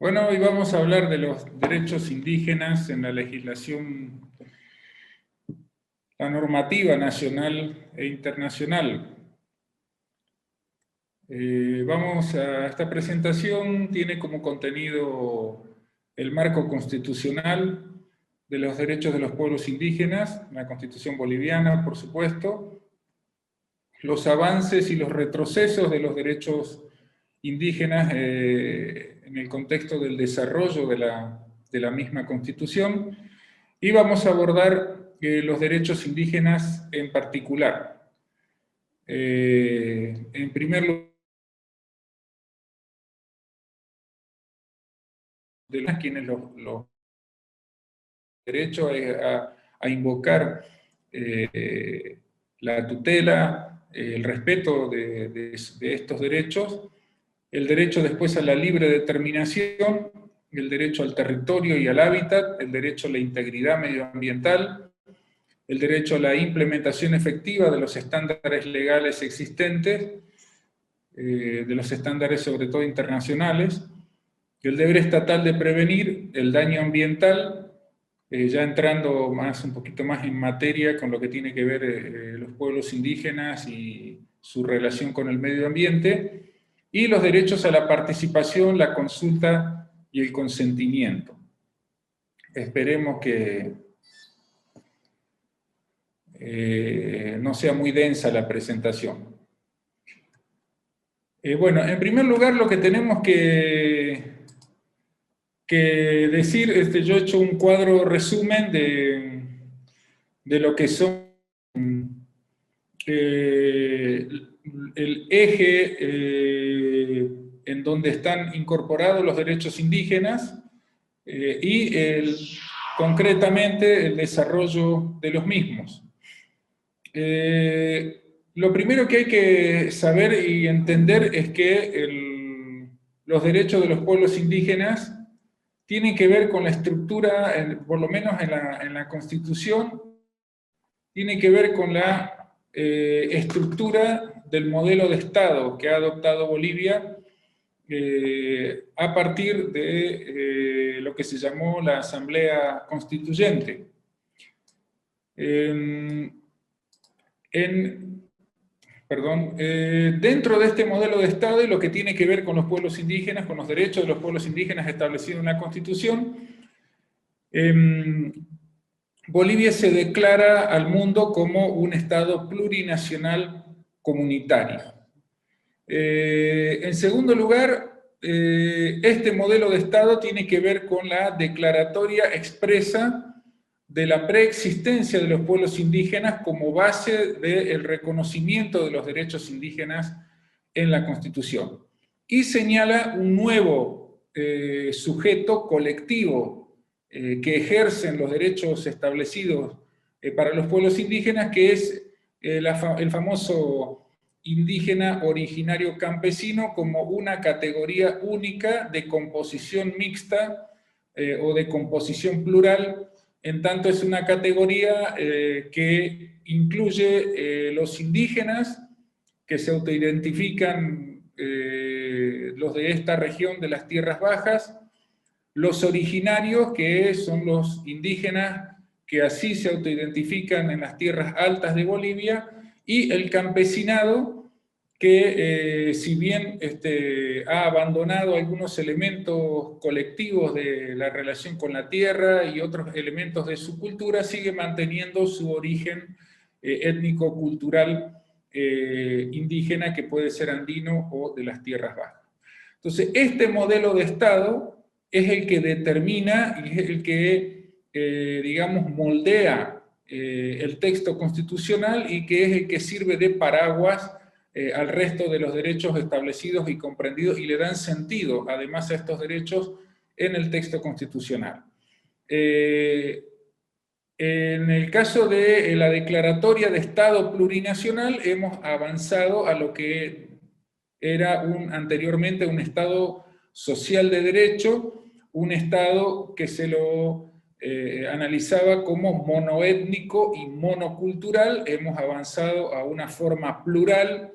Bueno, hoy vamos a hablar de los derechos indígenas en la legislación, la normativa nacional e internacional. Esta presentación tiene como contenido el marco constitucional de los derechos de los pueblos indígenas, la Constitución boliviana, por supuesto, los avances y los retrocesos de los derechos indígenas en el contexto del desarrollo de la misma Constitución, y vamos a abordar los derechos indígenas en particular. En primer lugar, quienes los derechos a invocar la tutela, el respeto de estos derechos, el derecho después a la libre determinación, el derecho al territorio y al hábitat, el derecho a la integridad medioambiental, el derecho a la implementación efectiva de los estándares legales existentes, de los estándares sobre todo internacionales, el deber estatal de prevenir el daño ambiental, ya entrando un poquito más en materia con lo que tiene que ver los pueblos indígenas y su relación con el medio ambiente, y los derechos a la participación, la consulta y el consentimiento. Esperemos que no sea muy densa la presentación. Bueno, en primer lugar lo que tenemos que decir, yo he hecho un cuadro resumen de lo que son el eje en donde están incorporados los derechos indígenas y concretamente el desarrollo de los mismos. Lo primero que hay que saber y entender es que los derechos de los pueblos indígenas tienen que ver con la estructura, por lo menos en la Constitución, tiene que ver con la estructura del modelo de Estado que ha adoptado Bolivia a partir de lo que se llamó la Asamblea Constituyente. Dentro de este modelo de Estado y lo que tiene que ver con los pueblos indígenas, con los derechos de los pueblos indígenas establecidos en la Constitución, Bolivia se declara al mundo como un Estado plurinacional comunitario. En segundo lugar, este modelo de Estado tiene que ver con la declaratoria expresa de la preexistencia de los pueblos indígenas como base del reconocimiento de los derechos indígenas en la Constitución. Y señala un nuevo sujeto colectivo que ejercen los derechos establecidos para los pueblos indígenas, que es el famoso indígena originario campesino como una categoría única de composición mixta o de composición plural. En tanto es una categoría que incluye los indígenas que se autoidentifican, los de esta región de las tierras bajas, los originarios, que son los indígenas que así se autoidentifican en las tierras altas de Bolivia, y el campesinado, que si bien ha abandonado algunos elementos colectivos de la relación con la tierra y otros elementos de su cultura, sigue manteniendo su origen étnico-cultural indígena, que puede ser andino o de las tierras bajas. Entonces, este modelo de Estado es el que determina y es el que, digamos, moldea el texto constitucional y que es el que sirve de paraguas al resto de los derechos establecidos y comprendidos y le dan sentido, además, a estos derechos en el texto constitucional. En el caso de la declaratoria de Estado plurinacional, hemos avanzado a lo que era anteriormente un Estado social de derecho, un Estado que se lo analizaba como monoétnico y monocultural. Hemos avanzado a una forma plural,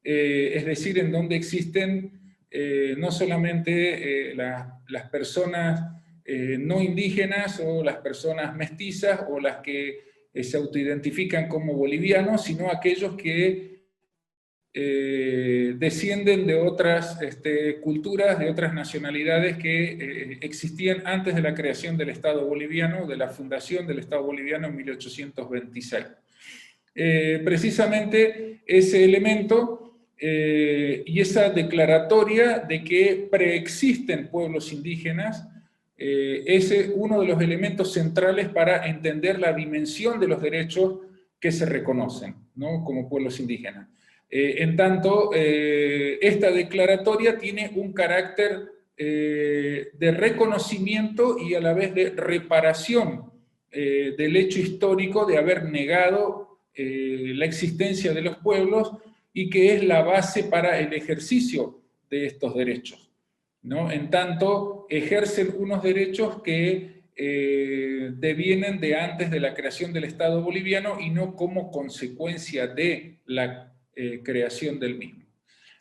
es decir, en donde existen no solamente las personas no indígenas o las personas mestizas o las que se autoidentifican como bolivianos, sino aquellos que descienden de otras culturas, de otras nacionalidades que existían antes de la creación del Estado boliviano, de la fundación del Estado boliviano en 1826. Precisamente ese elemento y esa declaratoria de que preexisten pueblos indígenas es uno de los elementos centrales para entender la dimensión de los derechos que se reconocen, ¿no?, como pueblos indígenas. En tanto, esta declaratoria tiene un carácter de reconocimiento y a la vez de reparación del hecho histórico de haber negado la existencia de los pueblos y que es la base para el ejercicio de estos derechos, ¿no? En tanto, ejercen unos derechos que devienen de antes de la creación del Estado boliviano y no como consecuencia de la creación del mismo.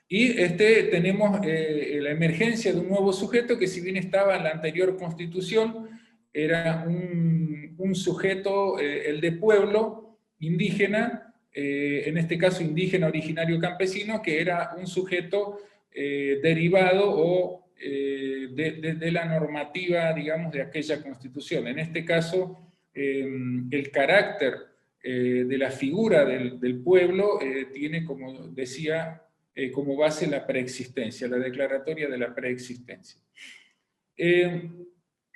Y tenemos la emergencia de un nuevo sujeto que, si bien estaba en la anterior constitución, era un sujeto, el de pueblo indígena, en este caso indígena originario campesino, que era un sujeto derivado o de la normativa, digamos, de aquella constitución. En este caso, el carácter de la figura del pueblo tiene, como decía, como base la preexistencia, la declaratoria de la preexistencia.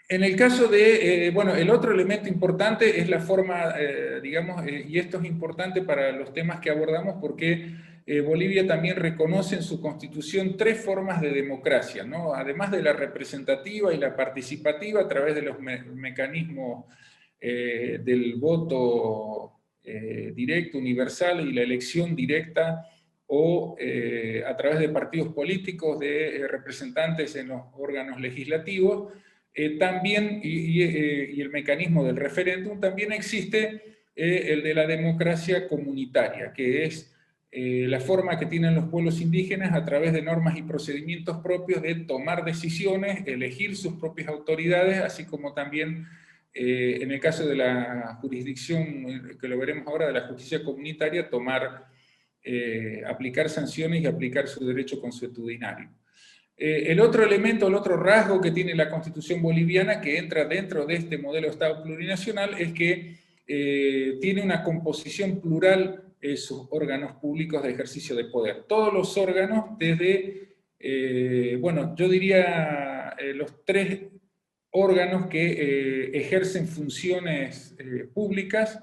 En el caso de, bueno, el otro elemento importante es la forma, digamos, y esto es importante para los temas que abordamos porque Bolivia también reconoce en su constitución 3 formas de democracia, ¿no? Además de la representativa y la participativa a través de los mecanismos del voto directo, universal y la elección directa o a través de partidos políticos de representantes en los órganos legislativos, también, y el mecanismo del referéndum, también existe el de la democracia comunitaria, que es la forma que tienen los pueblos indígenas a través de normas y procedimientos propios de tomar decisiones, elegir sus propias autoridades, así como también en el caso de la jurisdicción, que lo veremos ahora, de la justicia comunitaria, aplicar sanciones y aplicar su derecho consuetudinario. El otro elemento, el otro rasgo que tiene la Constitución boliviana, que entra dentro de este modelo de Estado plurinacional, es que tiene una composición plural sus órganos públicos de ejercicio de poder. Todos los órganos, desde, bueno, yo diría los 3 órganos que ejercen funciones públicas,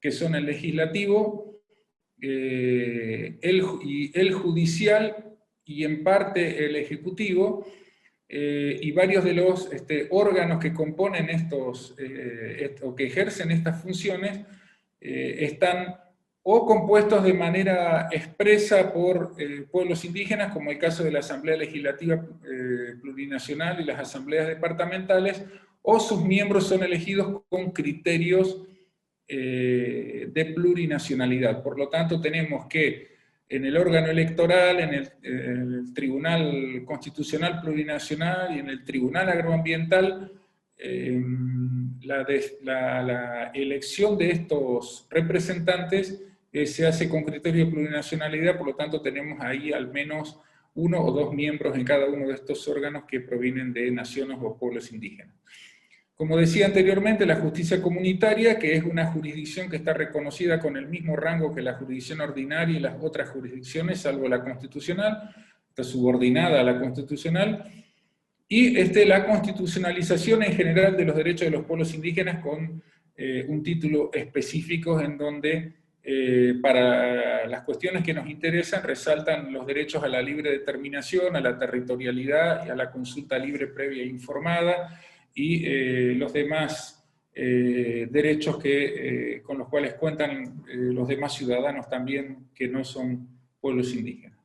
que son el legislativo, el judicial y en parte el ejecutivo, y varios de los órganos que componen estos, o que ejercen estas funciones, están o compuestos de manera expresa por pueblos indígenas, como el caso de la Asamblea Legislativa Plurinacional y las asambleas departamentales, o sus miembros son elegidos con criterios de plurinacionalidad. Por lo tanto, tenemos que en el órgano electoral, en el Tribunal Constitucional Plurinacional y en el Tribunal Agroambiental, la elección de estos representantes se hace con criterio de plurinacionalidad, por lo tanto tenemos ahí al menos 1 o 2 miembros en cada uno de estos órganos que provienen de naciones o pueblos indígenas. Como decía anteriormente, la justicia comunitaria, que es una jurisdicción que está reconocida con el mismo rango que la jurisdicción ordinaria y las otras jurisdicciones, salvo la constitucional, está subordinada a la constitucional, y la constitucionalización en general de los derechos de los pueblos indígenas con un título específico en donde para las cuestiones que nos interesan resaltan los derechos a la libre determinación, a la territorialidad y a la consulta libre, previa e informada, y los demás derechos con los cuales cuentan los demás ciudadanos también que no son pueblos indígenas.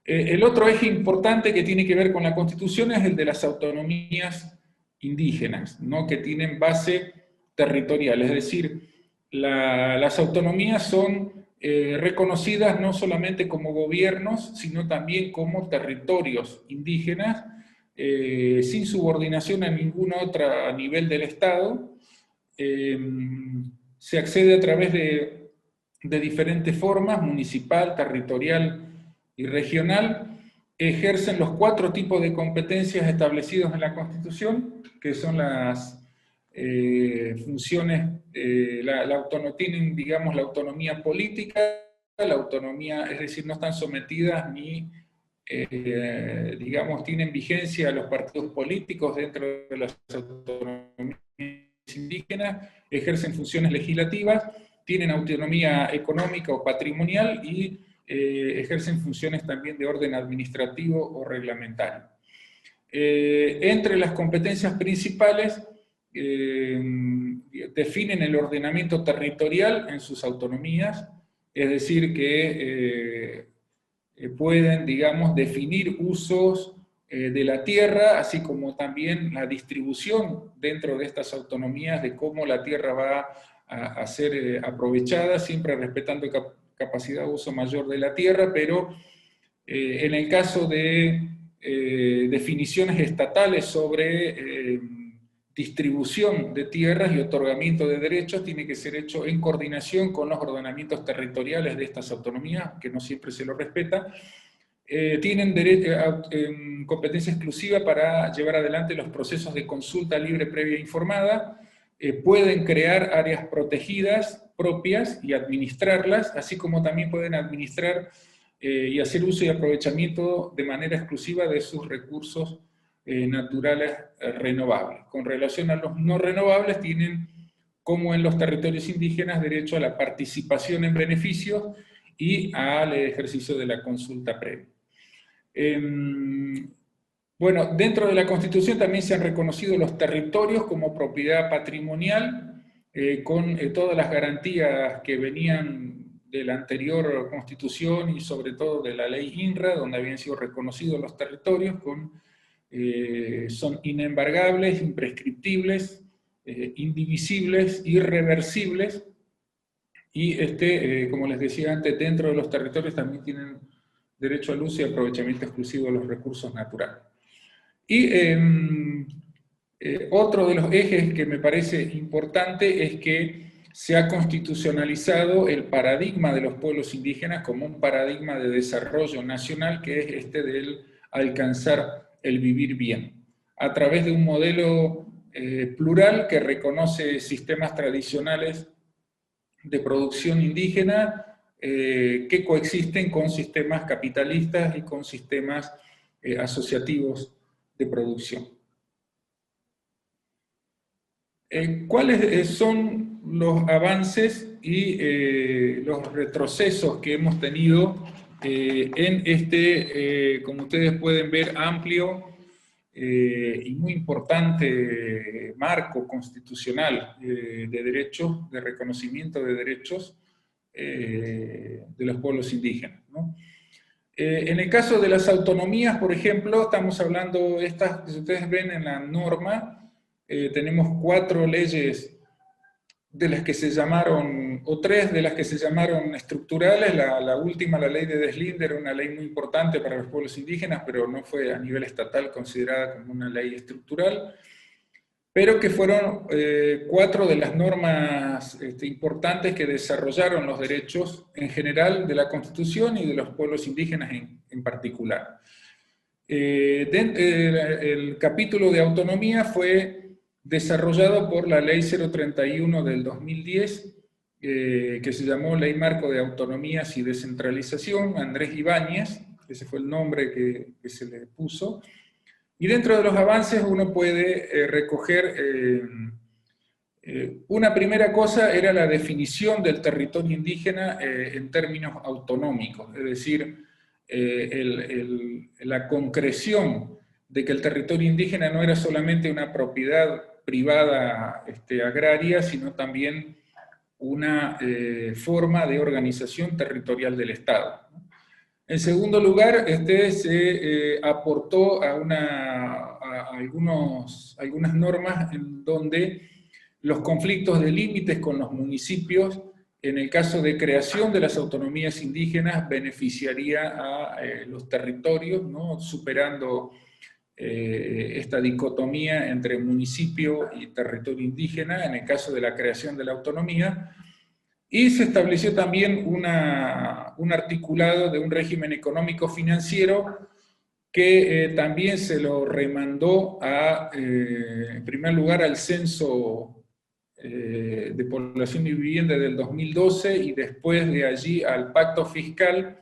El otro eje importante que tiene que ver con la Constitución es el de las autonomías indígenas, ¿no?, que tienen base territorial, es decir, las autonomías son reconocidas no solamente como gobiernos, sino también como territorios indígenas, sin subordinación a ningún otro a nivel del Estado. Se accede a través de diferentes formas, municipal, territorial y regional. Ejercen los 4 tipos de competencias establecidos en la Constitución, que son las funciones, tienen, digamos, la autonomía política, la autonomía, es decir, no están sometidas ni, digamos, tienen vigencia los partidos políticos dentro de las autonomías indígenas, ejercen funciones legislativas, tienen autonomía económica o patrimonial y ejercen funciones también de orden administrativo o reglamentario. Entre las competencias principales, definen el ordenamiento territorial en sus autonomías, es decir, que pueden, digamos, definir usos de la tierra, así como también la distribución dentro de estas autonomías de cómo la tierra va a ser aprovechada, siempre respetando capacidad de uso mayor de la tierra, pero en el caso de definiciones estatales sobre distribución de tierras y otorgamiento de derechos, tiene que ser hecho en coordinación con los ordenamientos territoriales de estas autonomías, que no siempre se lo respeta. Tienen competencia exclusiva para llevar adelante los procesos de consulta libre, previa e informada. Pueden crear áreas protegidas propias y administrarlas, así como también pueden administrar y hacer uso y aprovechamiento de manera exclusiva de sus recursos naturales renovables. Con relación a los no renovables, tienen, como en los territorios indígenas, derecho a la participación en beneficios y al ejercicio de la consulta previa. Bueno, dentro de la Constitución también se han reconocido los territorios como propiedad patrimonial, con todas las garantías que venían de la anterior Constitución y sobre todo de la ley INRA, donde habían sido reconocidos los territorios, son inembargables, imprescriptibles, indivisibles, irreversibles, y como les decía antes, dentro de los territorios también tienen derecho al uso y aprovechamiento exclusivo de los recursos naturales. Y otro de los ejes que me parece importante es que se ha constitucionalizado el paradigma de los pueblos indígenas como un paradigma de desarrollo nacional, que es este del alcanzar el vivir bien, a través de un modelo plural que reconoce sistemas tradicionales de producción indígena que coexisten con sistemas capitalistas y con sistemas asociativos de producción. ¿Cuáles son los avances y los retrocesos que hemos tenido en este, como ustedes pueden ver, amplio y muy importante marco constitucional de derechos, de reconocimiento de derechos de los pueblos indígenas, ¿no? En el caso de las autonomías, por ejemplo, estamos hablando, estas que ustedes ven en la norma, tenemos 4 leyes de las que se llamaron, o 3 de las que se llamaron estructurales. La última, la ley de Deslinde, era una ley muy importante para los pueblos indígenas, pero no fue a nivel estatal considerada como una ley estructural, pero que fueron 4 de las normas importantes que desarrollaron los derechos en general de la Constitución y de los pueblos indígenas en particular. El capítulo de autonomía fue desarrollado por la Ley 031 del 2010, que se llamó Ley Marco de Autonomías y Descentralización, Andrés Ibáñez, ese fue el nombre que se le puso. Y dentro de los avances uno puede recoger, una primera cosa era la definición del territorio indígena en términos autonómicos, es decir, la concreción de que el territorio indígena no era solamente una propiedad privada agraria, sino también una forma de organización territorial del Estado. En segundo lugar, se aportó a algunas normas en donde los conflictos de límites con los municipios en el caso de creación de las autonomías indígenas, beneficiaría a los territorios, ¿no? Superando esta dicotomía entre municipio y territorio indígena, en el caso de la creación de la autonomía, y se estableció también un articulado de un régimen económico-financiero que también se lo remandó en primer lugar al censo de población y vivienda del 2012 y después de allí al pacto fiscal,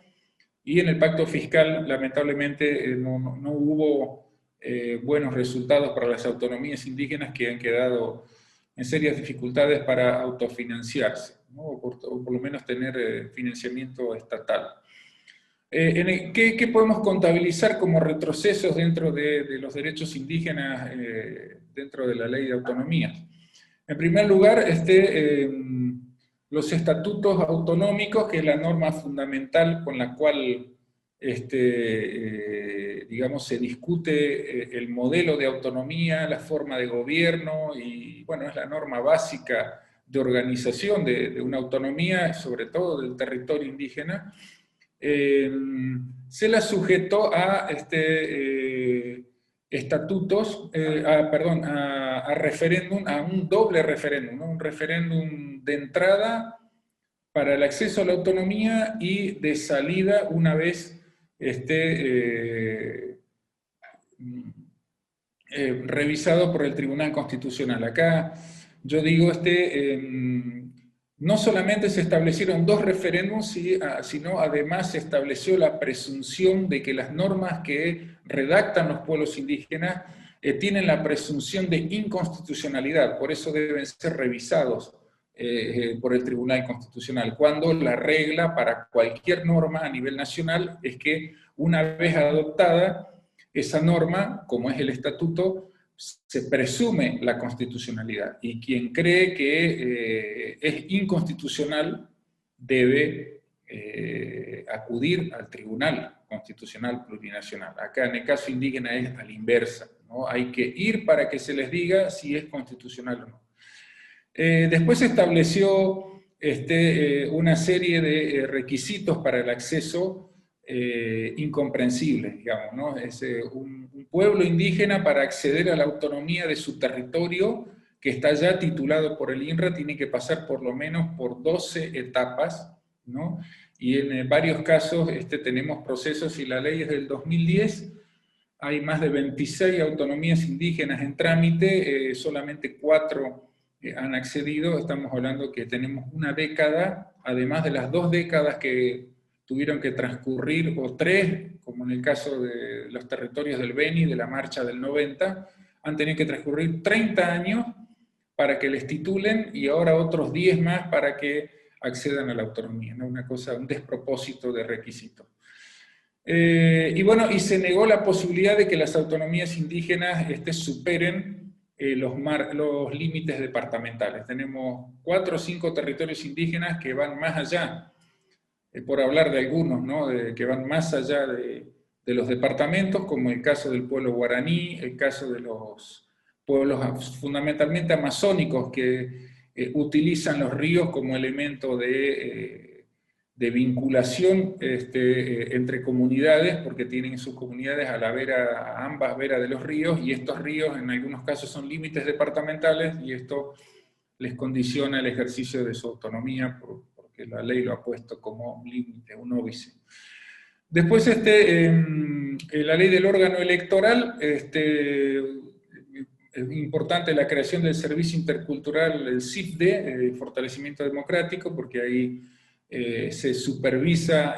y en el pacto fiscal lamentablemente no hubo buenos resultados para las autonomías indígenas, que han quedado en serias dificultades para autofinanciarse, ¿no? o por lo menos tener financiamiento estatal. ¿Qué podemos contabilizar como retrocesos dentro de los derechos indígenas dentro de la ley de autonomías? En primer lugar, los estatutos autonómicos, que es la norma fundamental con la cual digamos, se discute el modelo de autonomía, la forma de gobierno, y bueno, es la norma básica de organización de una autonomía, sobre todo del territorio indígena. Se la sujetó a estatutos, a referéndum, a un doble referéndum, ¿no? Un referéndum de entrada para el acceso a la autonomía y de salida una vez revisado por el Tribunal Constitucional. Acá yo digo, no solamente se establecieron dos referéndums, sino además se estableció la presunción de que las normas que redactan los pueblos indígenas tienen la presunción de inconstitucionalidad, por eso deben ser revisados por el Tribunal Constitucional, cuando la regla para cualquier norma a nivel nacional es que una vez adoptada, esa norma, como es el estatuto, se presume la constitucionalidad, y quien cree que es inconstitucional debe acudir al Tribunal Constitucional Plurinacional. Acá en el caso indígena es a la inversa, ¿no? Hay que ir para que se les diga si es constitucional o no. Después se estableció una serie de requisitos para el acceso incomprensibles, digamos, ¿no? Es un pueblo indígena, para acceder a la autonomía de su territorio, que está ya titulado por el INRA, tiene que pasar por lo menos por 12 etapas, ¿no? Y en varios casos tenemos procesos, y la ley es del 2010, hay más de 26 autonomías indígenas en trámite, solamente 4 han accedido. Estamos hablando que tenemos una década, además de las 2 décadas que tuvieron que transcurrir, o 3, como en el caso de los territorios del Beni, de la marcha del 90, han tenido que transcurrir 30 años para que les titulen, y ahora otros 10 más para que accedan a la autonomía, ¿no? Una cosa, un despropósito de requisitos. Y bueno, y se negó la posibilidad de que las autonomías indígenas superen los límites departamentales. Tenemos 4 o 5 territorios indígenas que van más allá, por hablar de algunos, ¿no? Que van más allá de los departamentos, como el caso del pueblo guaraní, el caso de los pueblos fundamentalmente amazónicos, que utilizan los ríos como elemento de vinculación entre comunidades, porque tienen sus comunidades a ambas veras de los ríos, y estos ríos en algunos casos son límites departamentales, y esto les condiciona el ejercicio de su autonomía, porque la ley lo ha puesto como límite, un óbice. Después la ley del órgano electoral, es importante la creación del Servicio Intercultural, el CIFDE, Fortalecimiento Democrático, porque ahí se supervisa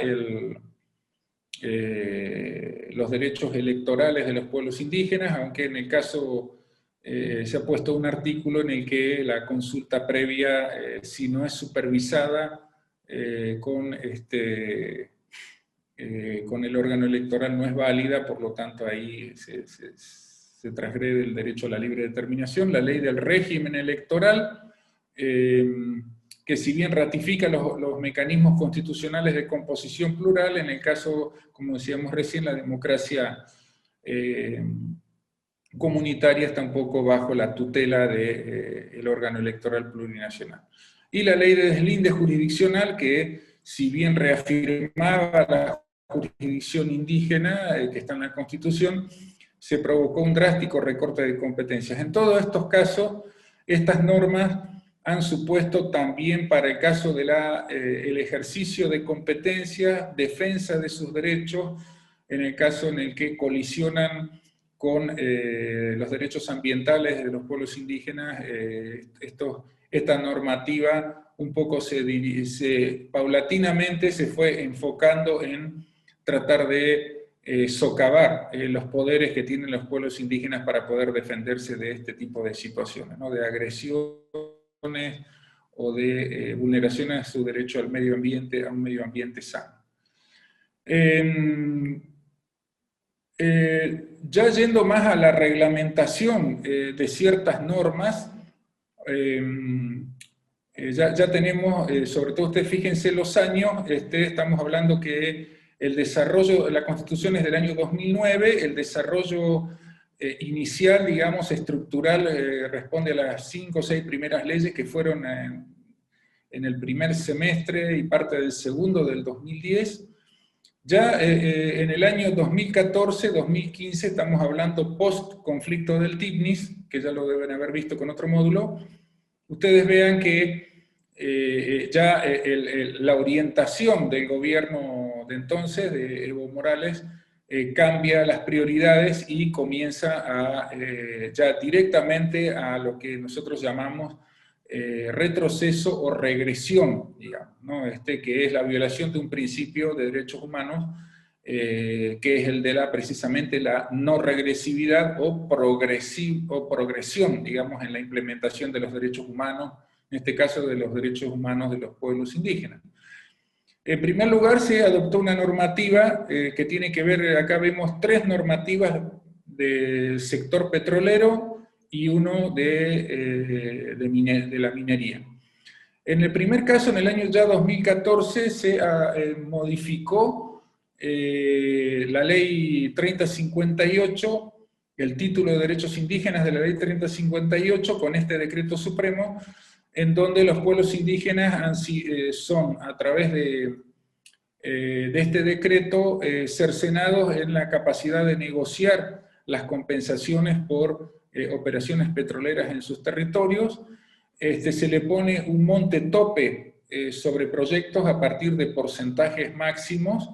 los derechos electorales de los pueblos indígenas, aunque en el caso se ha puesto un artículo en el que la consulta previa, si no es supervisada con el órgano electoral, no es válida, por lo tanto ahí se transgrede el derecho a la libre determinación. La ley del régimen electoral, que si bien ratifica los mecanismos constitucionales de composición plural, en el caso, como decíamos recién, la democracia comunitaria está un poco bajo la tutela del órgano electoral plurinacional. y la ley de deslinde jurisdiccional, que si bien reafirmaba la jurisdicción indígena que está en la Constitución, se provocó un drástico recorte de competencias. En todos estos casos, estas normas han supuesto también para el caso del ejercicio de competencias, defensa de sus derechos, en el caso en el que colisionan con los derechos ambientales de los pueblos indígenas. Esta normativa un poco paulatinamente se fue enfocando en tratar de socavar los poderes que tienen los pueblos indígenas para poder defenderse de este tipo de situaciones, ¿no? De agresiones o de vulneraciones a su derecho al medio ambiente, a un medio ambiente sano. Ya yendo más a la reglamentación de ciertas normas, ya tenemos, sobre todo ustedes fíjense los años, estamos hablando que el desarrollo, la Constitución es del año 2009, el desarrollo inicial, digamos, estructural, responde a las 5 o 6 primeras leyes que fueron en el primer semestre y parte del segundo del 2010. Ya en el año 2014-2015, estamos hablando post-conflicto del TIPNIS, que ya lo deben haber visto con otro módulo, ustedes vean que ya la orientación del gobierno de entonces, de Evo Morales, cambia las prioridades y comienza ya directamente a lo que nosotros llamamos retroceso o regresión, digamos, ¿no? Que es la violación de un principio de derechos humanos, que es el de precisamente la no regresividad o progresión, digamos, en la implementación de los derechos humanos, en este caso de los derechos humanos de los pueblos indígenas. En primer lugar, se adoptó una normativa que tiene que ver, acá vemos 3 normativas del sector petrolero y uno de la minería. En el primer caso, en el año ya 2014, se modificó la ley 3058, el título de derechos indígenas de la ley 3058, con este decreto supremo, en donde los pueblos indígenas son, a través de este decreto, cercenados en la capacidad de negociar las compensaciones por operaciones petroleras en sus territorios. Se le pone un monte tope sobre proyectos a partir de porcentajes máximos.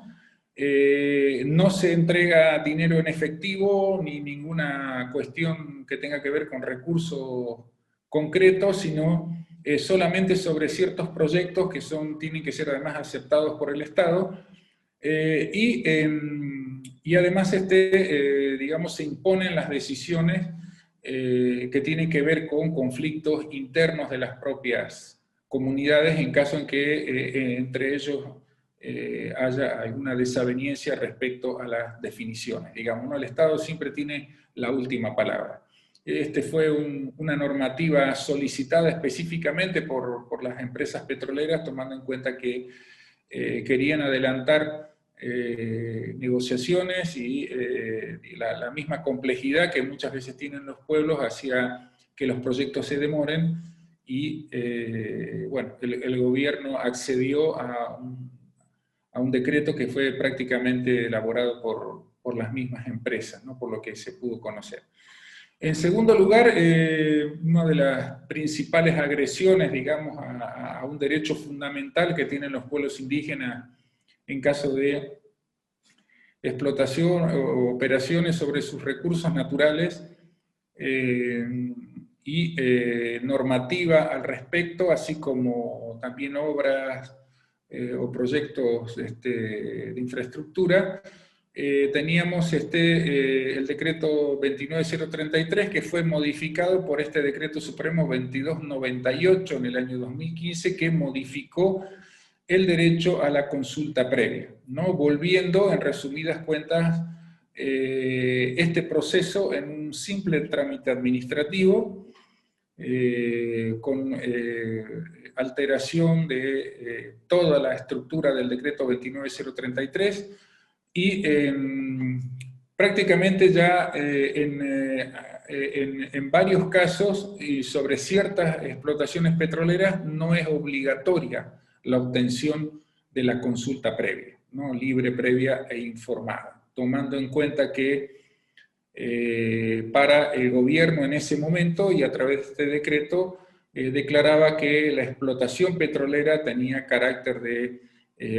No se entrega dinero en efectivo ni ninguna cuestión que tenga que ver con recursos concretos, sino solamente sobre ciertos proyectos que tienen que ser además aceptados por el Estado, y además digamos, se imponen las decisiones que tienen que ver con conflictos internos de las propias comunidades en caso en que entre ellos haya alguna desaveniencia respecto a las definiciones. Digamos, ¿no? El Estado siempre tiene la última palabra. Fue una normativa solicitada específicamente por las empresas petroleras, tomando en cuenta que querían adelantar negociaciones y la misma complejidad que muchas veces tienen los pueblos hacía que los proyectos se demoren y bueno, el gobierno accedió a un decreto que fue prácticamente elaborado por las mismas empresas, ¿no? Por lo que se pudo conocer. En segundo lugar, una de las principales agresiones, digamos, a un derecho fundamental que tienen los pueblos indígenas en caso de explotación o operaciones sobre sus recursos naturales, y normativa al respecto, así como también obras o proyectos de infraestructura. Teníamos el decreto 29033, que fue modificado por este decreto supremo 2298 en el año 2015, que modificó el derecho a la consulta previa, ¿no? Volviendo, en resumidas cuentas, este proceso en un simple trámite administrativo, con alteración de toda la estructura del decreto 29033, y prácticamente ya en varios casos y sobre ciertas explotaciones petroleras no es obligatoria la obtención de la consulta previa, ¿no? Libre, previa e informada, tomando en cuenta que para el gobierno en ese momento y a través de este decreto declaraba que la explotación petrolera tenía carácter de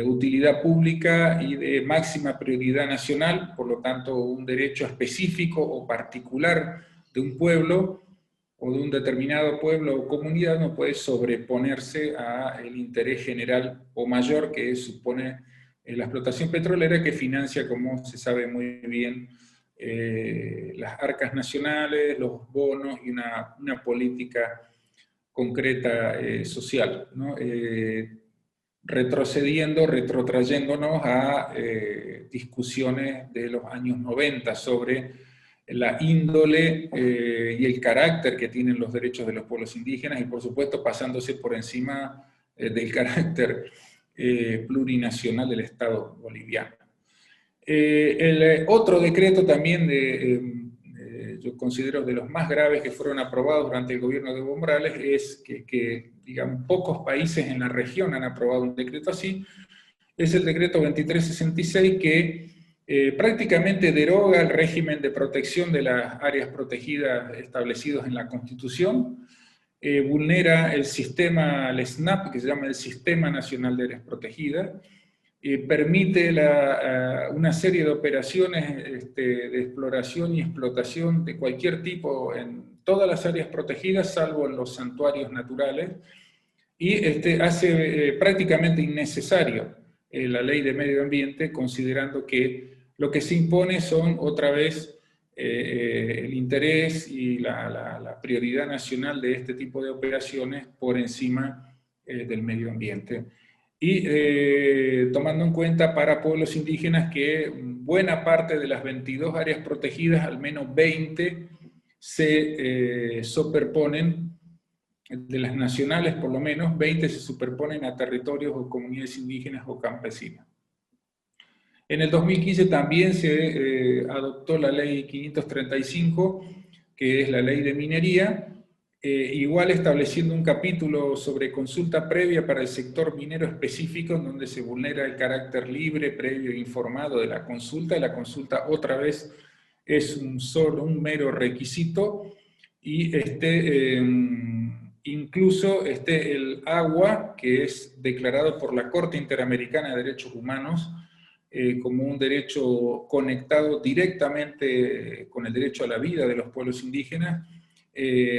utilidad pública y de máxima prioridad nacional, por lo tanto un derecho específico o particular de un pueblo o de un determinado pueblo o comunidad no puede sobreponerse al interés general o mayor que supone la explotación petrolera, que financia, como se sabe muy bien, las arcas nacionales, los bonos y una política concreta social, ¿no? Retrotrayéndonos a discusiones de los años 90 sobre la índole y el carácter que tienen los derechos de los pueblos indígenas y por supuesto pasándose por encima del carácter plurinacional del Estado boliviano. El otro decreto también yo considero de los más graves que fueron aprobados durante el gobierno de Evo Morales es que digamos, pocos países en la región han aprobado un decreto así, es el decreto 2366 que prácticamente deroga el régimen de protección de las áreas protegidas establecidos en la Constitución, vulnera el sistema, el SNAP, que se llama el Sistema Nacional de Áreas Protegidas, permite una serie de operaciones de exploración y explotación de cualquier tipo en todas las áreas protegidas, salvo en los santuarios naturales, y hace prácticamente innecesario la ley de medio ambiente, considerando que lo que se impone son otra vez el interés y la prioridad nacional de este tipo de operaciones por encima del medio ambiente. Y tomando en cuenta para pueblos indígenas que buena parte de las 22 áreas protegidas, al menos 20 se superponen, de las nacionales por lo menos, 20 se superponen a territorios o comunidades indígenas o campesinas. En el 2015 también se adoptó la ley 535, que es la ley de minería, igual estableciendo un capítulo sobre consulta previa para el sector minero específico, en donde se vulnera el carácter libre, previo e informado de la consulta, y la consulta otra vez es un mero requisito, y incluso el agua, que es declarado por la Corte Interamericana de Derechos Humanos como un derecho conectado directamente con el derecho a la vida de los pueblos indígenas,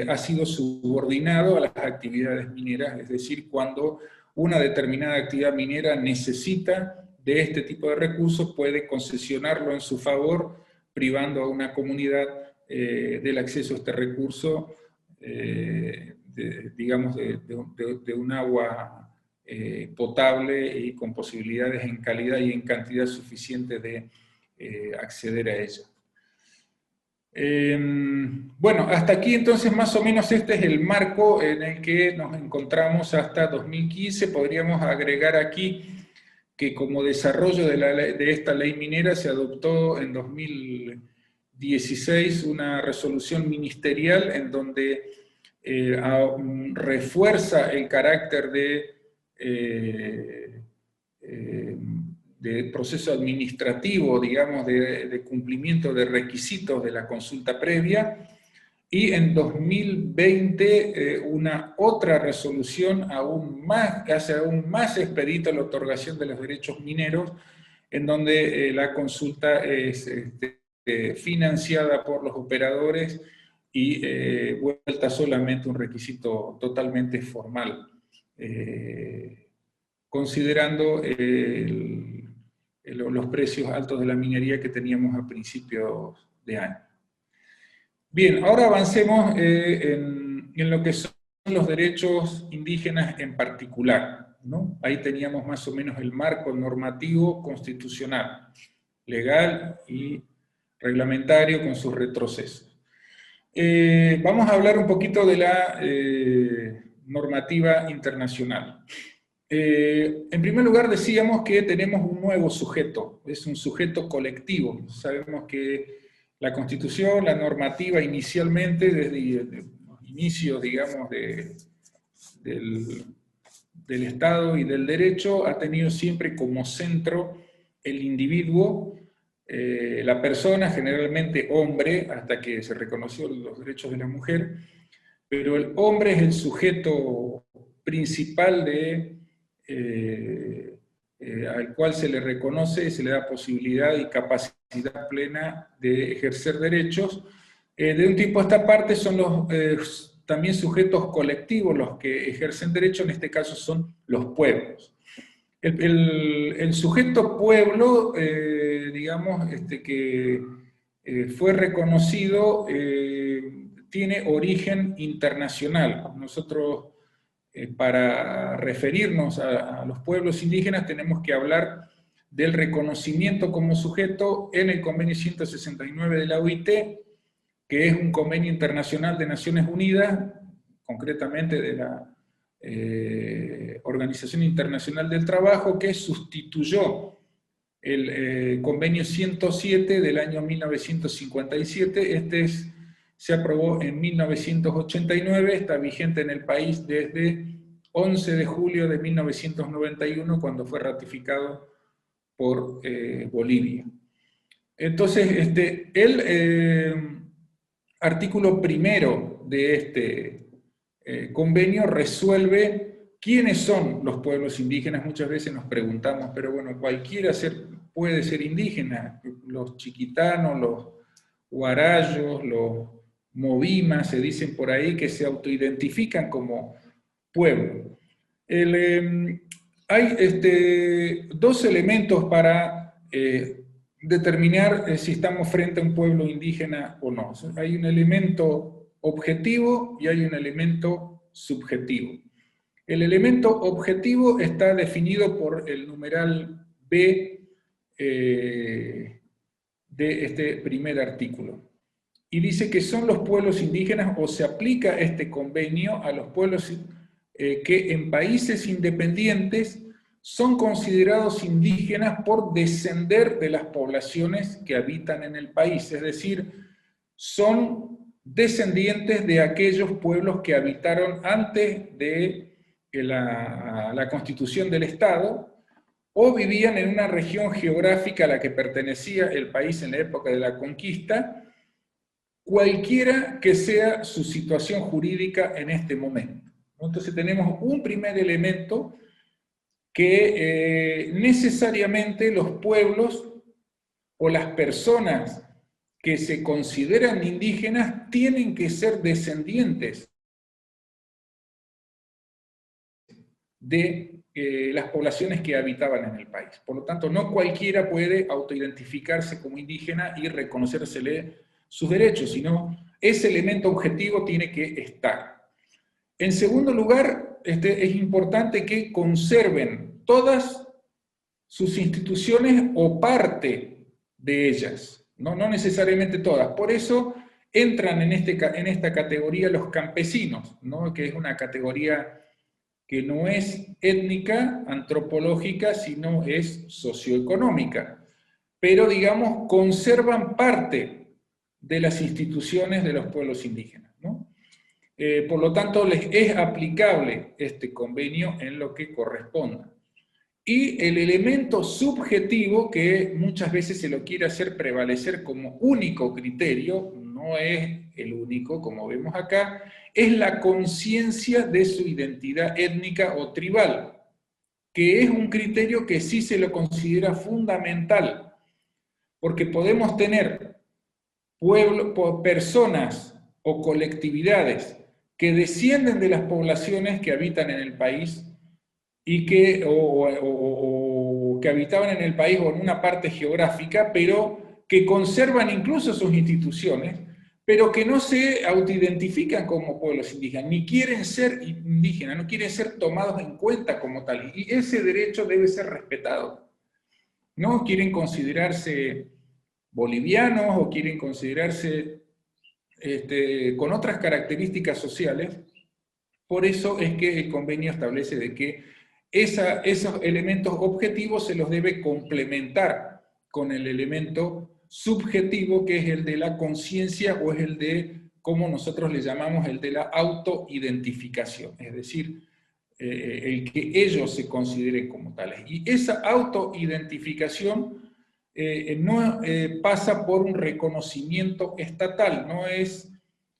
ha sido subordinado a las actividades mineras, es decir, cuando una determinada actividad minera necesita de este tipo de recursos, puede concesionarlo en su favor, privando a una comunidad del acceso a este recurso, digamos, de un agua potable y con posibilidades en calidad y en cantidad suficiente de acceder a ella. Bueno, hasta aquí entonces más o menos este es el marco en el que nos encontramos hasta 2015. Podríamos agregar aquí que como desarrollo de esta ley minera se adoptó en 2016 una resolución ministerial en donde refuerza el carácter de proceso administrativo, digamos, de cumplimiento de requisitos de la consulta previa, y en 2020 una otra resolución hace aún más expedita la otorgación de los derechos mineros, en donde la consulta es financiada por los operadores y vuelta solamente un requisito totalmente formal, considerando los precios altos de la minería que teníamos a principios de año. Bien, ahora avancemos en lo que son los derechos indígenas en particular, ¿no? Ahí teníamos más o menos el marco normativo constitucional, legal y reglamentario con sus retrocesos. Vamos a hablar un poquito de la normativa internacional. En primer lugar decíamos que tenemos un nuevo sujeto, es un sujeto colectivo. Sabemos que la Constitución, la normativa inicialmente, desde los inicios, digamos, del, del Estado y del derecho, ha tenido siempre como centro el individuo, la persona, generalmente hombre, hasta que se reconoció los derechos de la mujer, pero el hombre es el sujeto principal al cual se le reconoce y se le da posibilidad y capacidad plena de ejercer derechos. De un tiempo a esta parte son también sujetos colectivos los que ejercen derechos, en este caso son los pueblos. El sujeto pueblo, digamos, que fue reconocido, tiene origen internacional. Nosotros, para referirnos a los pueblos indígenas, tenemos que hablar del reconocimiento como sujeto en el convenio 169 de la OIT, que es un convenio internacional de Naciones Unidas, concretamente de la Organización Internacional del Trabajo, que sustituyó el convenio 107 del año 1957. Se aprobó en 1989, está vigente en el país desde 11 de julio de 1991, cuando fue ratificado por Bolivia. Entonces, el artículo primero de este convenio resuelve quiénes son los pueblos indígenas. Muchas veces nos preguntamos, pero bueno, cualquiera puede ser indígena, los chiquitanos, los guarayos, los movimas, se dicen por ahí, que se autoidentifican como pueblo. Hay dos elementos para determinar si estamos frente a un pueblo indígena o no. Hay un elemento objetivo y hay un elemento subjetivo. El elemento objetivo está definido por el numeral B de este primer artículo. Y dice que son los pueblos indígenas, o se aplica este convenio a los pueblos que en países independientes son considerados indígenas por descender de las poblaciones que habitan en el país, es decir, son descendientes de aquellos pueblos que habitaron antes de la constitución del Estado, o vivían en una región geográfica a la que pertenecía el país en la época de la conquista, cualquiera que sea su situación jurídica en este momento. Entonces tenemos un primer elemento que necesariamente los pueblos o las personas que se consideran indígenas tienen que ser descendientes de las poblaciones que habitaban en el país. Por lo tanto, no cualquiera puede autoidentificarse como indígena y reconocérsele sus derechos, sino ese elemento objetivo tiene que estar. En segundo lugar, es importante que conserven todas sus instituciones o parte de ellas, no necesariamente todas. Por eso entran en esta categoría los campesinos, ¿no? Que es una categoría que no es étnica, antropológica, sino es socioeconómica. Pero, digamos, conservan parte de las instituciones de los pueblos indígenas, ¿no? Por lo tanto, les es aplicable este convenio en lo que corresponda. Y el elemento subjetivo, que muchas veces se lo quiere hacer prevalecer como único criterio, no es el único, como vemos acá, es la conciencia de su identidad étnica o tribal, que es un criterio que sí se lo considera fundamental, porque podemos tener personas o colectividades que descienden de las poblaciones que habitan en el país y que, que habitaban en el país o en una parte geográfica, pero que conservan incluso sus instituciones, pero que no se autoidentifican como pueblos indígenas, ni quieren ser indígenas, no quieren ser tomados en cuenta como tal, y ese derecho debe ser respetado. No quieren considerarse bolivianos o quieren considerarse con otras características sociales. Por eso es que el convenio establece de que esos elementos objetivos se los debe complementar con el elemento subjetivo, que es el de la conciencia, o es el de, como nosotros le llamamos, el de la autoidentificación, es decir, el que ellos se consideren como tales. Y esa autoidentificación no pasa por un reconocimiento estatal,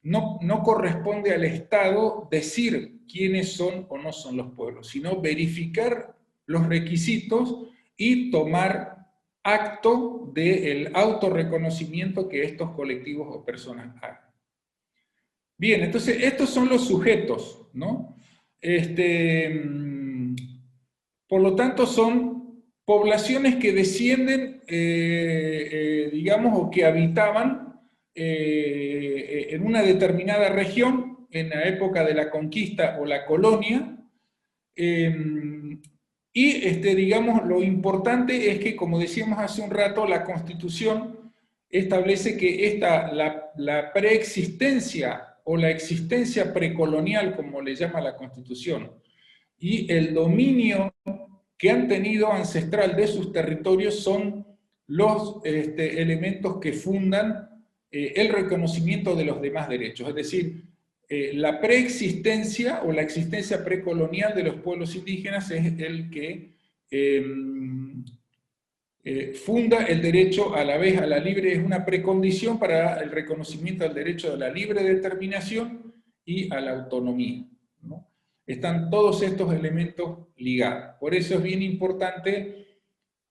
no corresponde al Estado decir quiénes son o no son los pueblos, sino verificar los requisitos y tomar acto del autorreconocimiento que estos colectivos o personas hagan. Bien, entonces estos son los sujetos, ¿no? Por lo tanto, son poblaciones que descienden, digamos, o que habitaban en una determinada región en la época de la conquista o la colonia, y digamos, lo importante es que, como decíamos hace un rato, la Constitución establece que la preexistencia o la existencia precolonial, como le llama la Constitución, y el dominio que han tenido ancestral de sus territorios son los elementos que fundan el reconocimiento de los demás derechos. Es decir, la preexistencia o la existencia precolonial de los pueblos indígenas es el que funda el derecho a la vez a la libre, es una precondición para el reconocimiento del derecho a la libre determinación y a la autonomía, ¿no? Están todos estos elementos ligados. Por eso es bien importante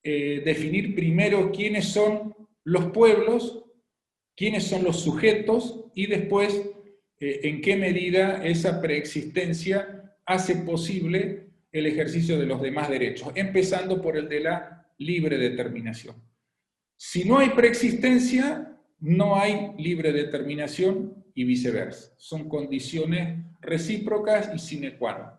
definir primero quiénes son los pueblos, quiénes son los sujetos, y después en qué medida esa preexistencia hace posible el ejercicio de los demás derechos, empezando por el de la libre determinación. Si no hay preexistencia, no hay libre determinación, y viceversa. Son condiciones recíprocas y sine qua non.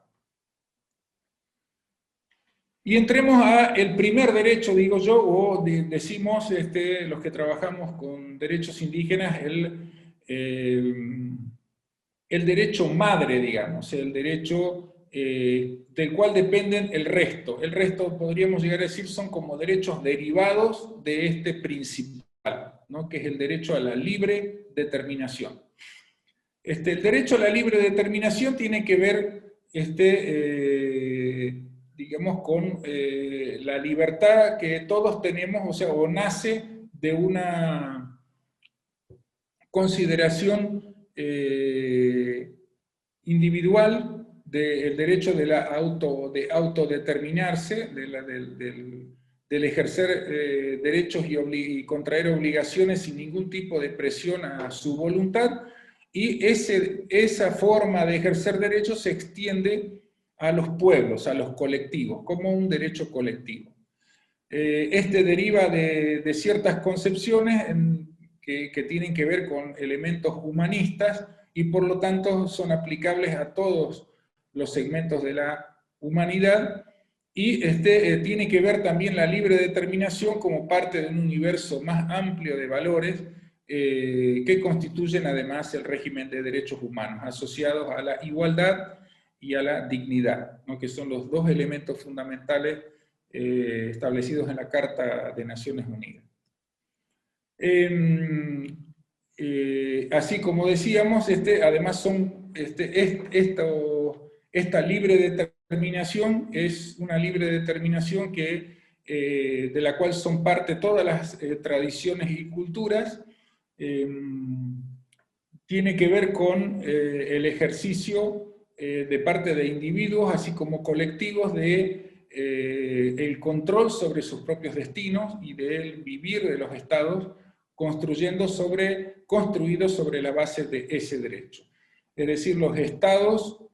Y entremos al primer derecho, digo yo, o decimos los que trabajamos con derechos indígenas, el derecho madre, digamos, el derecho del cual dependen el resto. El resto, podríamos llegar a decir, son como derechos derivados de este principal, ¿no? Que es el derecho a la libre determinación. El derecho a la libre determinación tiene que ver, digamos, con la libertad que todos tenemos, o sea, o nace de una consideración individual del derecho de autodeterminarse, del ejercer derechos y contraer obligaciones sin ningún tipo de presión a su voluntad, y esa forma de ejercer derechos se extiende a los pueblos, a los colectivos, como un derecho colectivo. Deriva de ciertas concepciones que tienen que ver con elementos humanistas, y por lo tanto son aplicables a todos los segmentos de la humanidad, y tiene que ver también la libre determinación como parte de un universo más amplio de valores que constituyen además el régimen de derechos humanos, asociados a la igualdad y a la dignidad, ¿no? Que son los dos elementos fundamentales establecidos en la Carta de Naciones Unidas. Así como decíamos, además esta libre determinación es una libre determinación de la cual son parte todas las tradiciones y culturas. Tiene que ver con el ejercicio de parte de individuos, así como colectivos, el control sobre sus propios destinos y del vivir de los estados, construidos sobre la base de ese derecho. Es decir, los estados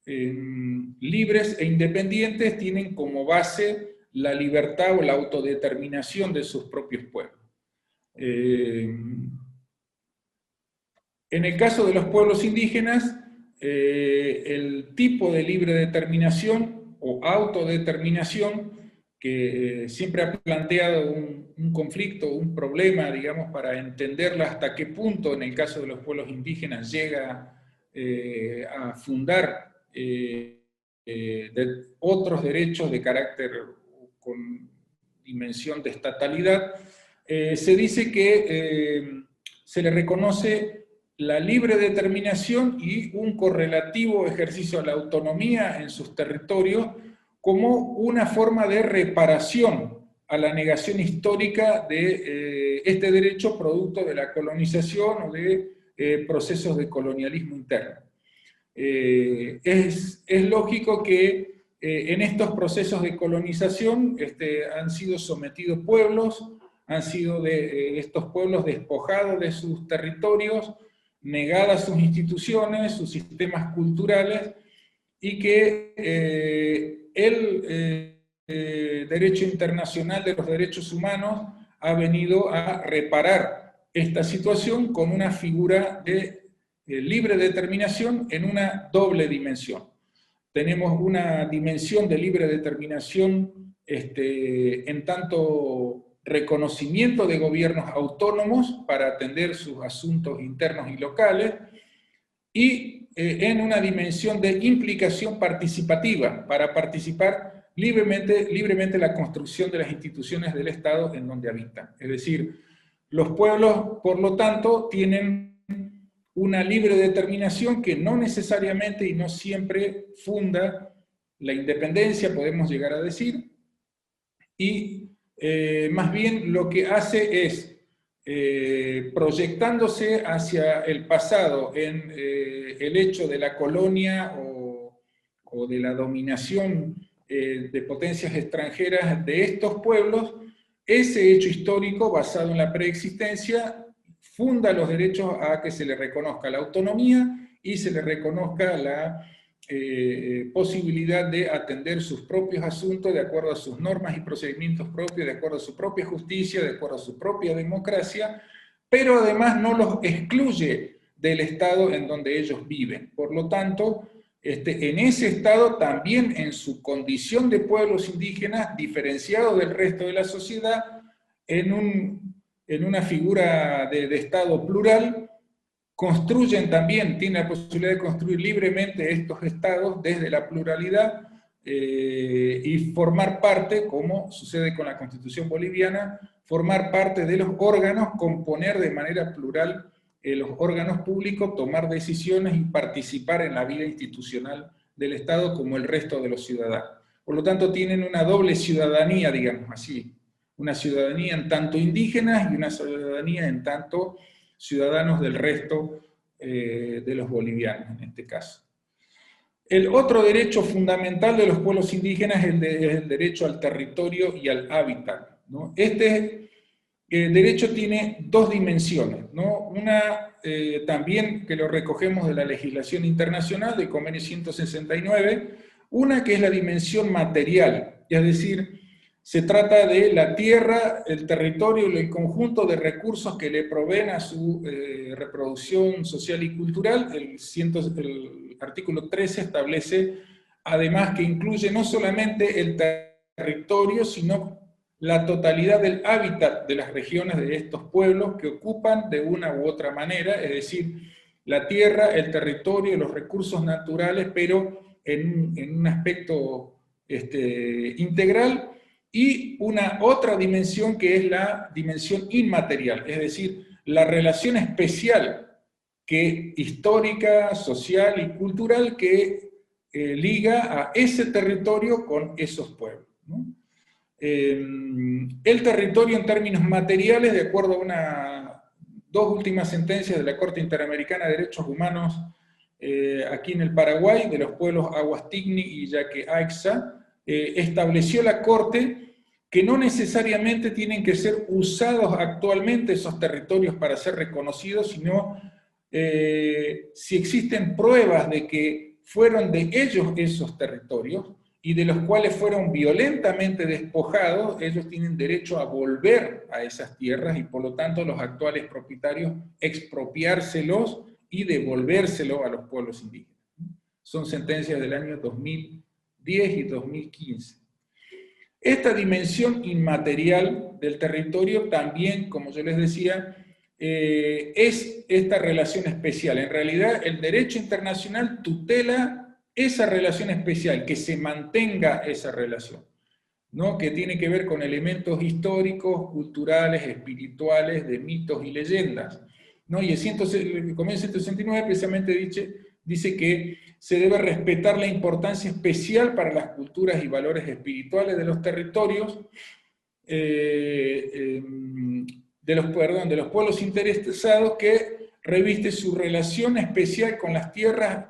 libres e independientes tienen como base la libertad o la autodeterminación de sus propios pueblos. En el caso de los pueblos indígenas, el tipo de libre determinación o autodeterminación que siempre ha planteado un conflicto, un problema, digamos, para entenderla hasta qué punto, en el caso de los pueblos indígenas, llega a fundar de otros derechos de carácter con dimensión de estatalidad, se dice que se le reconoce la libre determinación y un correlativo ejercicio de la autonomía en sus territorios como una forma de reparación a la negación histórica de este derecho producto de la colonización o de procesos de colonialismo interno. Es lógico que en estos procesos de colonización han sido sometidos pueblos, han sido estos pueblos despojados de sus territorios, negadas sus instituciones, sus sistemas culturales, y que el derecho internacional de los derechos humanos ha venido a reparar esta situación con una figura de libre determinación en una doble dimensión. Tenemos una dimensión de libre determinación en tanto reconocimiento de gobiernos autónomos para atender sus asuntos internos y locales, y en una dimensión de implicación participativa, para participar libremente en la construcción de las instituciones del Estado en donde habitan. Es decir, los pueblos, por lo tanto, tienen una libre determinación que no necesariamente y no siempre funda la independencia, podemos llegar a decir, y más bien lo que hace es, proyectándose hacia el pasado en el hecho de la colonia o de la dominación de potencias extranjeras de estos pueblos, ese hecho histórico basado en la preexistencia funda los derechos a que se le reconozca la autonomía y se le reconozca la posibilidad de atender sus propios asuntos de acuerdo a sus normas y procedimientos propios, de acuerdo a su propia justicia, de acuerdo a su propia democracia, pero además no los excluye del Estado en donde ellos viven. Por lo tanto, en ese Estado también en su condición de pueblos indígenas, diferenciados del resto de la sociedad, en una figura de Estado plural, construyen también, tienen la posibilidad de construir libremente estos estados desde la pluralidad y formar parte, como sucede con la Constitución boliviana, formar parte de los órganos, componer de manera plural los órganos públicos, tomar decisiones y participar en la vida institucional del Estado como el resto de los ciudadanos. Por lo tanto, tienen una doble ciudadanía, digamos así, una ciudadanía en tanto indígenas y una ciudadanía en tanto ciudadanos del resto de los bolivianos, en este caso. El otro derecho fundamental de los pueblos indígenas es el derecho al territorio y al hábitat, ¿no? Este derecho tiene dos dimensiones, ¿no? Una también que lo recogemos de la legislación internacional, del Convenio 169, una que es la dimensión material, es decir, se trata de la tierra, el territorio y el conjunto de recursos que le proveen a su reproducción social y cultural. El artículo 13 establece, además, que incluye no solamente el territorio, sino la totalidad del hábitat de las regiones de estos pueblos que ocupan de una u otra manera, es decir, la tierra, el territorio, los recursos naturales, pero en un aspecto integral, y una otra dimensión que es la dimensión inmaterial, es decir, la relación especial histórica, social y cultural que liga a ese territorio con esos pueblos, ¿no? El territorio en términos materiales, de acuerdo a dos últimas sentencias de la Corte Interamericana de Derechos Humanos aquí en el Paraguay, de los pueblos Aguastigni y Yaque-Aixa, estableció la Corte que no necesariamente tienen que ser usados actualmente esos territorios para ser reconocidos, sino si existen pruebas de que fueron de ellos esos territorios y de los cuales fueron violentamente despojados, ellos tienen derecho a volver a esas tierras y por lo tanto los actuales propietarios expropiárselos y devolvérselo a los pueblos indígenas. Son sentencias del año 2010 y 2015. Esta dimensión inmaterial del territorio también, como yo les decía, es esta relación especial. En realidad, el derecho internacional tutela esa relación especial, que se mantenga esa relación, ¿no? Que tiene que ver con elementos históricos, culturales, espirituales, de mitos y leyendas, ¿no? Y el convenio 169 precisamente dice que se debe respetar la importancia especial para las culturas y valores espirituales de los territorios, de los pueblos interesados, que reviste su relación especial con las tierras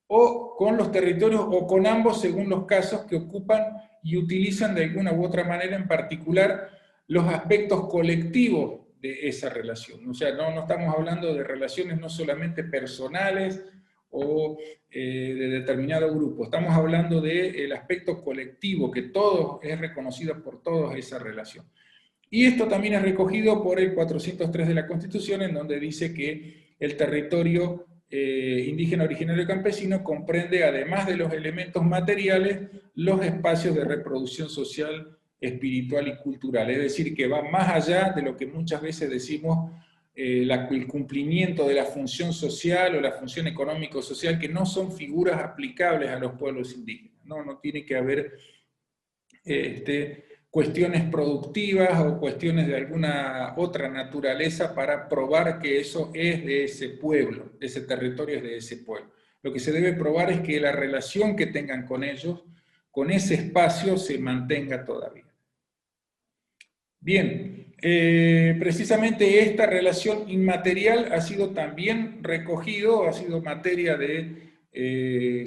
o con los territorios o con ambos según los casos, que ocupan y utilizan de alguna u otra manera, en particular los aspectos colectivos de esa relación. O sea, no estamos hablando de relaciones no solamente personales o de determinado grupo, estamos hablando del aspecto colectivo, que es reconocida por todos esa relación. Y esto también es recogido por el 403 de la Constitución, en donde dice que el territorio indígena originario campesino comprende, además de los elementos materiales, los espacios de reproducción social, espiritual y cultural. Es decir, que va más allá de lo que muchas veces decimos el cumplimiento de la función social o la función económico-social, que no son figuras aplicables a los pueblos indígenas. No tiene que haber cuestiones productivas o cuestiones de alguna otra naturaleza para probar que eso es de ese pueblo, ese territorio es de ese pueblo. Lo que se debe probar es que la relación que tengan con ellos, con ese espacio, se mantenga todavía. Bien, precisamente esta relación inmaterial ha sido también recogido, ha sido materia de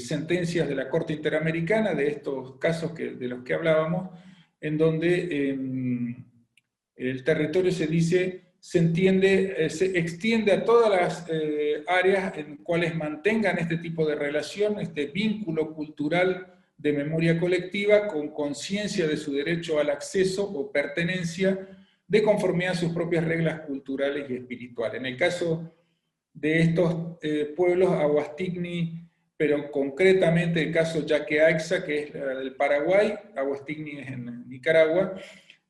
sentencias de la Corte Interamericana, de estos casos de los que hablábamos, en donde el territorio se extiende a todas las áreas en cuales mantengan este tipo de relación, este vínculo cultural de memoria colectiva, con conciencia de su derecho al acceso o pertenencia, de conformidad a sus propias reglas culturales y espirituales. En el caso de estos pueblos, Aguastigni, pero concretamente el caso Yaqueaixa, que es del Paraguay, Aguastigni es en Nicaragua,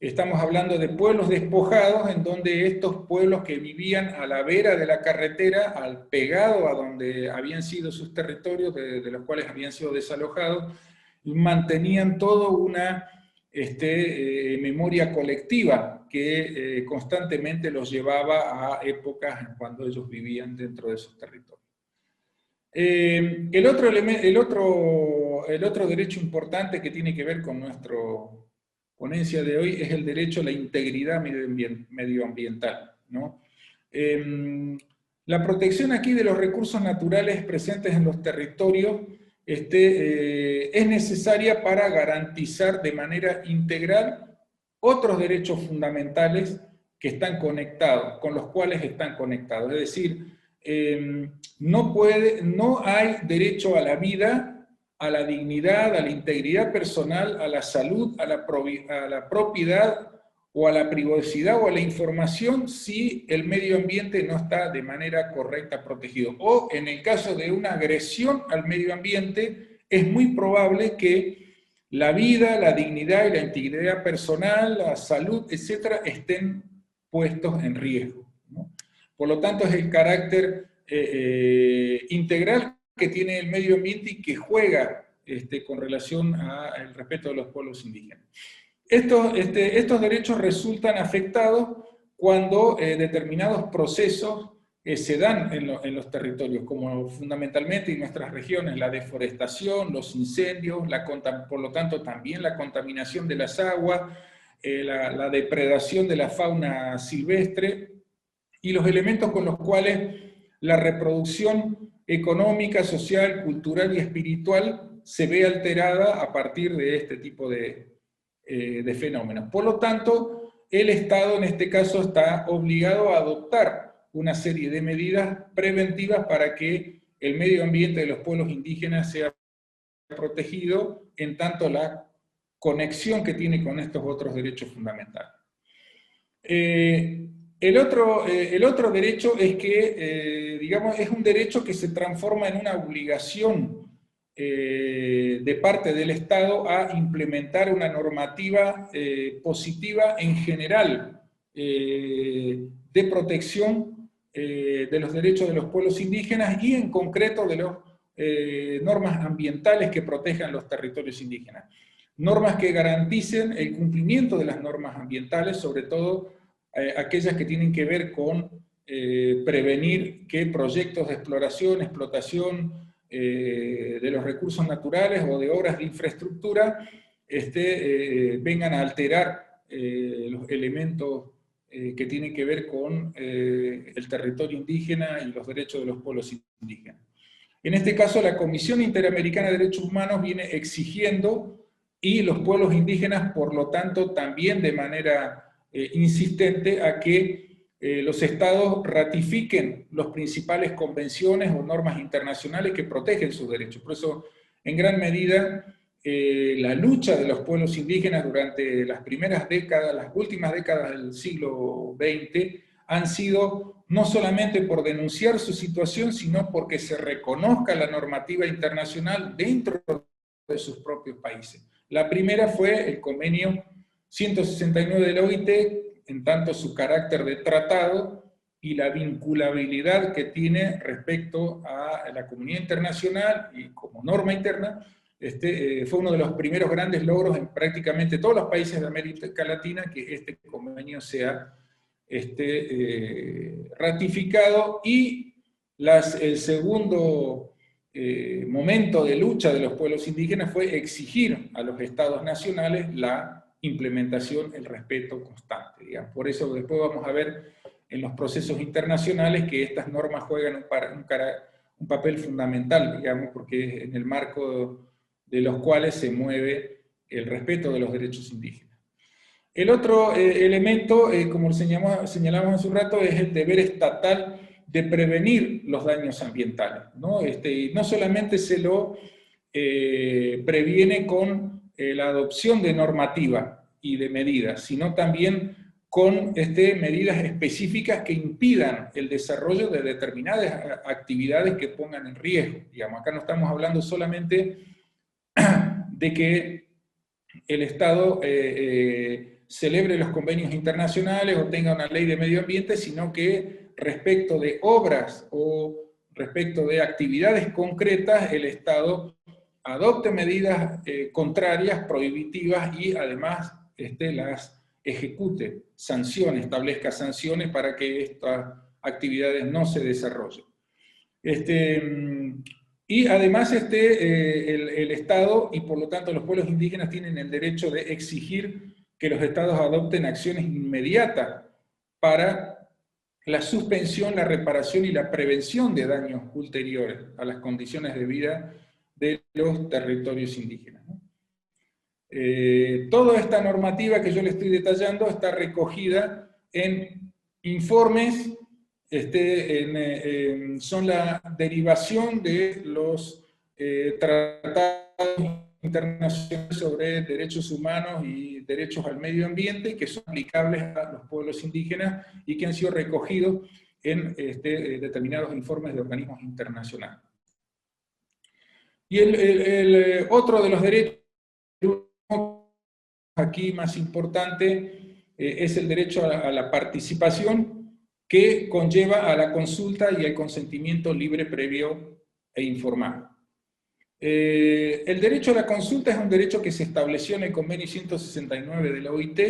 estamos hablando de pueblos despojados, en donde estos pueblos que vivían a la vera de la carretera, al pegado a donde habían sido sus territorios, de los cuales habían sido desalojados, mantenían toda una memoria colectiva que constantemente los llevaba a épocas en cuando ellos vivían dentro de esos territorios. El otro derecho importante que tiene que ver con nuestra ponencia de hoy es el derecho a la integridad medioambiental, ¿no? La protección aquí de los recursos naturales presentes en los territorios es necesaria para garantizar de manera integral otros derechos fundamentales que están conectados, con los cuales están conectados. Es decir, no hay derecho a la vida, a la dignidad, a la integridad personal, a la salud, a la propiedad o a la privacidad o a la información si el medio ambiente no está de manera correcta protegido. O en el caso de una agresión al medio ambiente, es muy probable que la vida, la dignidad y la integridad personal, la salud, etcétera, estén puestos en riesgo, ¿no? Por lo tanto, es el carácter integral que tiene el medio ambiente y que juega con relación al respeto de los pueblos indígenas. Estos derechos resultan afectados cuando determinados procesos se dan en los territorios, como fundamentalmente en nuestras regiones, la deforestación, los incendios, por lo tanto también la contaminación de las aguas, la depredación de la fauna silvestre, y los elementos con los cuales la reproducción económica, social, cultural y espiritual se ve alterada a partir de este tipo de fenómenos. Por lo tanto, el Estado en este caso está obligado a adoptar una serie de medidas preventivas para que el medio ambiente de los pueblos indígenas sea protegido, en tanto la conexión que tiene con estos otros derechos fundamentales. El otro derecho es que, digamos, es un derecho que se transforma en una obligación de parte del Estado a implementar una normativa positiva en general de protección de los derechos de los pueblos indígenas y en concreto de los normas ambientales que protejan los territorios indígenas. Normas que garanticen el cumplimiento de las normas ambientales, sobre todo aquellas que tienen que ver con prevenir que proyectos de exploración, explotación de los recursos naturales o de obras de infraestructura vengan a alterar los elementos que tienen que ver con el territorio indígena y los derechos de los pueblos indígenas. En este caso, la Comisión Interamericana de Derechos Humanos viene exigiendo, y los pueblos indígenas, por lo tanto, también de manera insistente, a que los estados ratifiquen las principales convenciones o normas internacionales que protegen sus derechos. Por eso, en gran medida, la lucha de los pueblos indígenas durante las primeras décadas, las últimas décadas del siglo XX, han sido no solamente por denunciar su situación, sino porque se reconozca la normativa internacional dentro de sus propios países. La primera fue el convenio 169 de la OIT, en tanto su carácter de tratado y la vinculabilidad que tiene respecto a la comunidad internacional y como norma interna, fue uno de los primeros grandes logros en prácticamente todos los países de América Latina que este convenio sea ratificado, y el segundo momento de lucha de los pueblos indígenas fue exigir a los estados nacionales la implementación, el respeto constante, digamos. Por eso después vamos a ver en los procesos internacionales que estas normas juegan un papel fundamental, digamos, porque es en el marco de los cuales se mueve el respeto de los derechos indígenas. El otro elemento, como señalamos hace un rato, es el deber estatal de prevenir los daños ambientales, ¿no? Y no solamente se lo previene con la adopción de normativa y de medidas, sino también con medidas específicas que impidan el desarrollo de determinadas actividades que pongan en riesgo. Digamos, acá no estamos hablando solamente de que el Estado celebre los convenios internacionales o tenga una ley de medio ambiente, sino que respecto de obras o respecto de actividades concretas, el Estado adopte medidas contrarias, prohibitivas, y además las ejecute, establezca sanciones para que estas actividades no se desarrollen. Y además el Estado, y por lo tanto los pueblos indígenas, tienen el derecho de exigir que los Estados adopten acciones inmediatas para la suspensión, la reparación y la prevención de daños ulteriores a las condiciones de vida de los territorios indígenas, ¿no? Toda esta normativa que yo le estoy detallando está recogida en informes, son la derivación de los tratados internacionales sobre derechos humanos y derechos al medio ambiente, que son aplicables a los pueblos indígenas y que han sido recogidos en determinados informes de organismos internacionales. Y el otro de los derechos aquí más importante es el derecho a la participación, que conlleva a la consulta y al consentimiento libre, previo e informado. El derecho a la consulta es un derecho que se estableció en el convenio 169 de la OIT,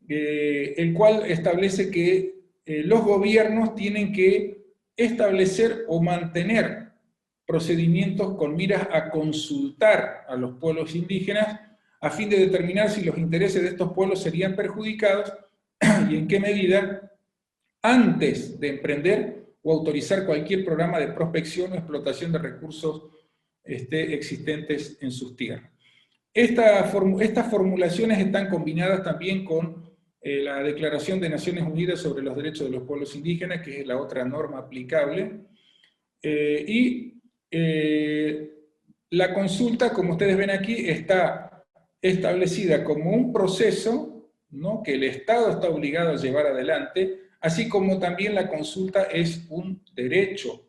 el cual establece que los gobiernos tienen que establecer o mantener procedimientos con miras a consultar a los pueblos indígenas a fin de determinar si los intereses de estos pueblos serían perjudicados y en qué medida, antes de emprender o autorizar cualquier programa de prospección o explotación de recursos existentes en sus tierras. Estas formulaciones están combinadas también con la Declaración de Naciones Unidas sobre los Derechos de los Pueblos Indígenas, que es la otra norma aplicable, la consulta, como ustedes ven aquí, está establecida como un proceso, ¿no?, que el Estado está obligado a llevar adelante, así como también la consulta es un derecho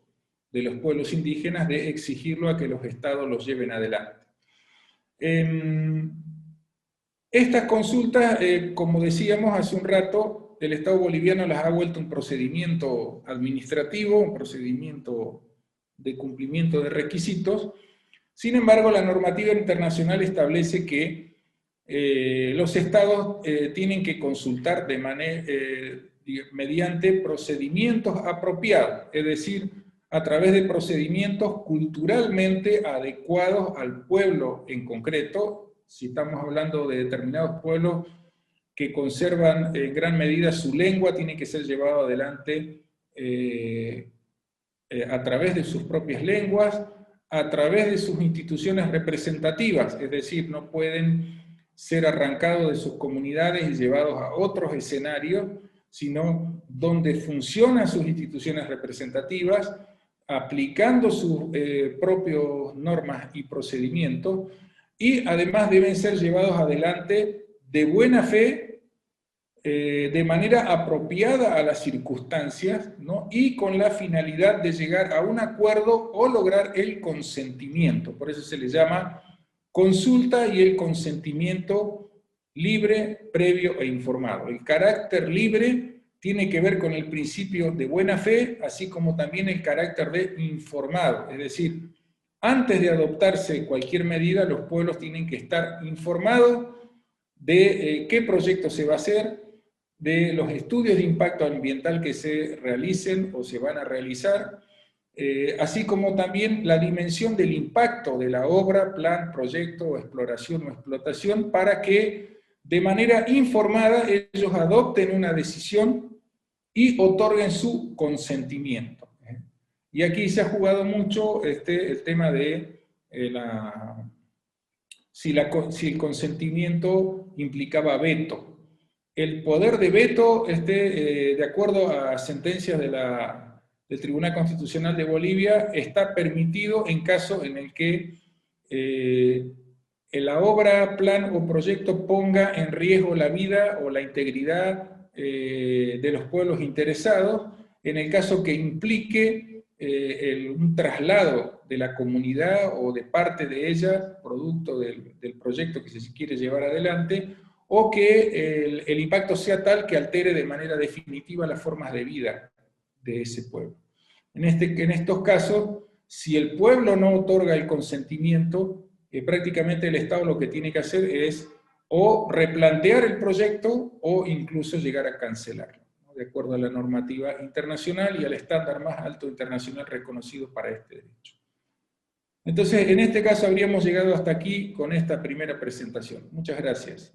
de los pueblos indígenas de exigirlo a que los Estados los lleven adelante. Estas consultas, como decíamos hace un rato, el Estado boliviano las ha vuelto un procedimiento administrativo, un procedimiento de cumplimiento de requisitos. Sin embargo, la normativa internacional establece que los estados tienen que consultar mediante procedimientos apropiados, es decir, a través de procedimientos culturalmente adecuados al pueblo en concreto. Si estamos hablando de determinados pueblos que conservan en gran medida su lengua, tiene que ser llevado adelante a través de sus propias lenguas, a través de sus instituciones representativas, es decir, no pueden ser arrancados de sus comunidades y llevados a otros escenarios, sino donde funcionan sus instituciones representativas, aplicando sus propias normas y procedimientos, y además deben ser llevados adelante de buena fe, de manera apropiada a las circunstancias, ¿no? Y con la finalidad de llegar a un acuerdo o lograr el consentimiento. Por eso se le llama consulta y el consentimiento libre, previo e informado. El carácter libre tiene que ver con el principio de buena fe, así como también el carácter de informado. Es decir, antes de adoptarse cualquier medida, los pueblos tienen que estar informados de qué proyecto se va a hacer, de los estudios de impacto ambiental que se realicen o se van a realizar, así como también la dimensión del impacto de la obra, plan, proyecto, exploración o explotación, para que de manera informada ellos adopten una decisión y otorguen su consentimiento. Y aquí se ha jugado mucho el tema de si el consentimiento implicaba veto. El poder de veto, de acuerdo a sentencias del Tribunal Constitucional de Bolivia, está permitido en caso en el que la obra, plan o proyecto ponga en riesgo la vida o la integridad de los pueblos interesados, en el caso que implique un traslado de la comunidad o de parte de ella, producto del proyecto que se quiere llevar adelante, o que el impacto sea tal que altere de manera definitiva las formas de vida de ese pueblo. En estos casos, si el pueblo no otorga el consentimiento, prácticamente el Estado lo que tiene que hacer es o replantear el proyecto o incluso llegar a cancelarlo, ¿no? De acuerdo a la normativa internacional y al estándar más alto internacional reconocido para este derecho. Entonces, en este caso habríamos llegado hasta aquí con esta primera presentación. Muchas gracias.